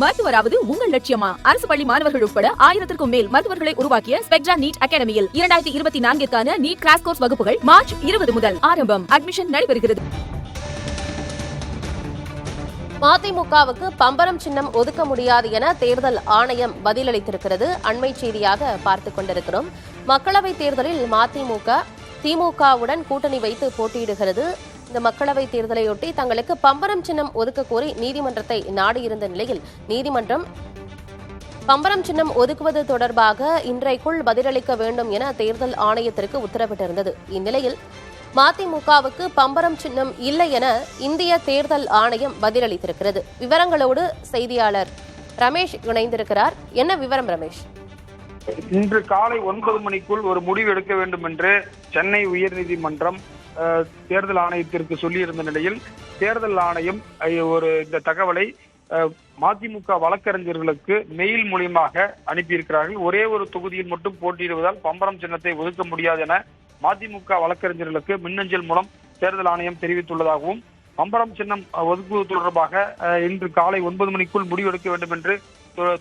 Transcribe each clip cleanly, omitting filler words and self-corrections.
மருத்துவராவது உங்கள் லட்சியமா? அரசு பள்ளி மாணவர்கள் உட்பட 1000க்கும் மேல் மருத்துவர்களை உருவாக்கிய ஸ்பெக்ட்ரா நீட் அகாடமியில் 2024க்கான நீட் கிராஷ் கோர்ஸ் வகுப்புகள் மார்ச் 20 முதல் ஆரம்பம். அட்மிஷன் நடைபெறுகிறது. மதிமுகவுக்கு பம்பரம் சின்னம் ஒதுக்க முடியாது என தேர்தல் ஆணையம் பதிலளித்திருக்கிறது. அண்மை செய்தியாக பார்த்துக் கொண்டிருக்கிறோம். மக்களவைத் தேர்தலில் மதிமுக திமுகவுடன் கூட்டணி வைத்து போட்டியிடுகிறது. இந்த மக்களவைத் தேர்தலையொட்டி தங்களுக்கு பம்பரம் சின்னம் ஒதுக்க கோரி நீதிமன்றத்தை நாடியிருந்த நிலையில் நீதிமன்றம் பம்பரம் சின்னம் ஒதுக்குவது தொடர்பாக இன்றைக்குள் பதிலளிக்க வேண்டும் என தேர்தல் ஆணையத்திற்கு உத்தரவிட்டிருந்தது. இந்நிலையில் மதிமுகவுக்கு பம்பரம் சின்னம் இல்லை என இந்திய தேர்தல் ஆணையம் பதிலளித்திருக்கிறது. விவரங்களோடு செய்தியாளர் ரமேஷ் இணைந்திருக்கிறார். என்ன விவரம் ரமேஷ்? இன்று காலை 9 மணிக்குள் ஒரு முடிவு எடுக்க வேண்டும் என்று சென்னை உயர்நீதிமன்றம் தேர்தல் ஆணையத்திற்கு சொல்லியிருந்த நிலையில் தேர்தல் ஆணையம் இந்த தகவலை மதிமுக வழக்கறிஞர்களுக்கு மெயில் மூலியமாக அனுப்பியிருக்கிறார்கள். ஒரே ஒரு தொகுதியில் மட்டும் போட்டியிடுவதால் பம்பரம் சின்னத்தை ஒதுக்க முடியாது என மதிமுக வழக்கறிஞர்களுக்கு மின்னஞ்சல் மூலம் தேர்தல் ஆணையம் தெரிவித்துள்ளதாகவும், பம்பரம் சின்னம் ஒதுக்குவது தொடர்பாக இன்று காலை 9 மணிக்குள் முடிவெடுக்க வேண்டும் என்று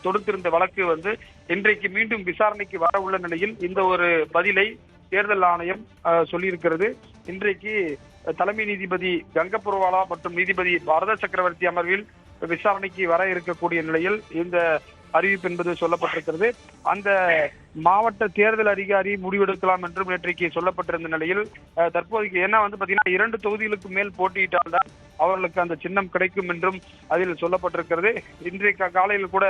தொடுத்திருந்த வழக்கு இன்றைக்கு மீண்டும் விசாரணைக்கு வர உள்ள நிலையில் இந்த ஒரு பதிலை தேர்தல் ஆணையம் சொல்லியிருக்கிறது. இன்றைக்கு தலைமை நீதிபதி கங்கபுரவாலா மற்றும் நீதிபதி பாரத சக்கரவர்த்தி அமர்வில் விசாரணைக்கு வர இருக்கக்கூடிய நிலையில் இந்த அறிவிப்பு என்பது சொல்லப்பட்டிருக்கிறது. அந்த மாவட்ட தேர்தல் அதிகாரி முடிவெடுக்கலாம் என்றும் நேற்றைக்கு சொல்லப்பட்டிருந்த நிலையில் தற்போதைக்கு என்ன பாத்தீங்கன்னா 2 தொகுதிகளுக்கு மேல் போட்டியிட்டால்தான் அவர்களுக்கு அந்த சின்னம் கிடைக்கும் என்றும் அதில் சொல்லப்பட்டிருக்கிறது. இன்றைக்கு காலையில் கூட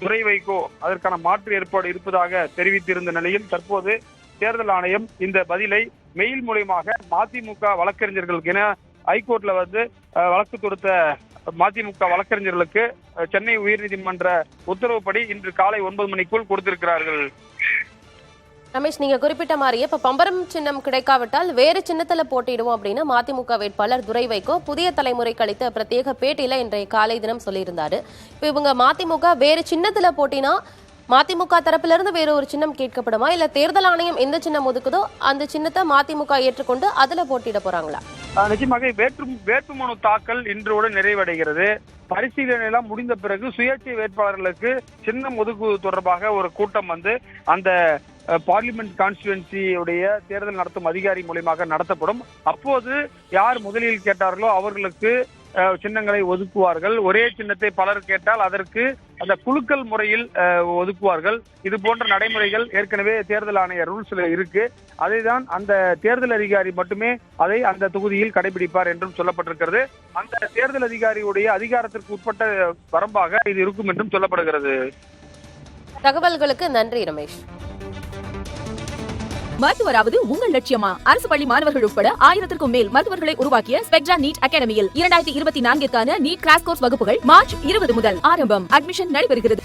துரை வைகோ அதற்கான மாற்று ஏற்பாடு இருப்பதாக தெரிவித்திருந்த நிலையில் தற்போது தேர்தல் ஆணையம் இந்த பதிலை மெயில் மூலமாக மதிமுக வழக்கறிஞர்களுக்கு என ஹைகோர்ட்ல வழக்கு தொடுத்த மதிமுக வழக்கறிஞர்களுக்கு சென்னை உயர்நீதிமன்ற உத்தரவுப்படி இன்று காலை 9 மணிக்குள் கொடுத்திருக்கிறார்கள். ரமேஷ், நீங்க குறிப்பிட்ட மாதிரியே இப்ப பம்பரம் சின்னம் கிடைக்காவிட்டால் வேறு சின்னத்துல போட்டியிடுவோம் அப்படின்னு மதிமுக வேட்பாளர் துரை வைகோ புதிய தலைமுறைக்கு அளித்த பிரத்யேக பேட்டியில இன்றைய காலை தினம் சொல்லியிருந்தாரு. இப்ப இவங்க மதிமுக வேறு சின்னத்துல போட்டினா மதிமுக தரப்பில இருந்து வேற ஒரு சின்னம் கேட்கப்படுமா, இல்ல தேர்தல் ஆணையம் எந்த சின்னம் ஒதுக்குதோ அந்த சின்னத்தை மதிமுக ஏற்றுக்கொண்டு அதுல போட்டியிட போறாங்களா? நிச்சயமாக வேட்புமனு தாக்கல் இன்றோடு நிறைவடைகிறது. பரிசீலனை எல்லாம் முடிந்த பிறகு சுயேட்சை வேட்பாளர்களுக்கு சின்னம் ஒதுக்குவது தொடர்பாக ஒரு கூட்டம் அந்த பார்லிமெண்ட் கான்ஸ்டிடுவன்சியுடைய தேர்தல் நடத்தும் அதிகாரி மூலமாக நடத்தப்படும். அப்போது யார் முதலில் கேட்டார்களோ அவர்களுக்கு சின்னங்களை ஒதுக்குவார்கள். ஒரே சின்னத்தை பலர் கேட்டால் அதற்கு அந்த குலுக்கல் முறையில் ஒதுக்குவார்கள். இது போன்ற நடைமுறைகள் ஏற்கனவே தேர்தல் ஆணைய ரூல்ஸ்ல இருக்கு. அதைதான் அந்த தேர்தல் அதிகாரி மட்டுமே அதை அந்த தொகுதியில் கடைபிடிப்பார் என்றும் சொல்லப்பட்டிருக்கிறது. அந்த தேர்தல் அதிகாரியுடைய அதிகாரத்திற்கு உட்பட்ட வரம்பாக இது இருக்கும் என்றும் சொல்லப்படுகிறது. தகவல்களுக்கு நன்றி ரமேஷ். மருத்துவராவது உங்கள் லட்சியமா? அரசு பள்ளி மாணவர்கள் உட்பட 1000க்கும் மேல் மருத்துவர்களை உருவாக்கிய ஸ்பெக்ட்ரா நீட் அகாடமியில் 2024க்கான நீட் கிராஷ் கோர்ஸ் வகுப்புகள் மார்ச் 20 முதல் ஆரம்பம். அட்மிஷன் நடைபெறுகிறது.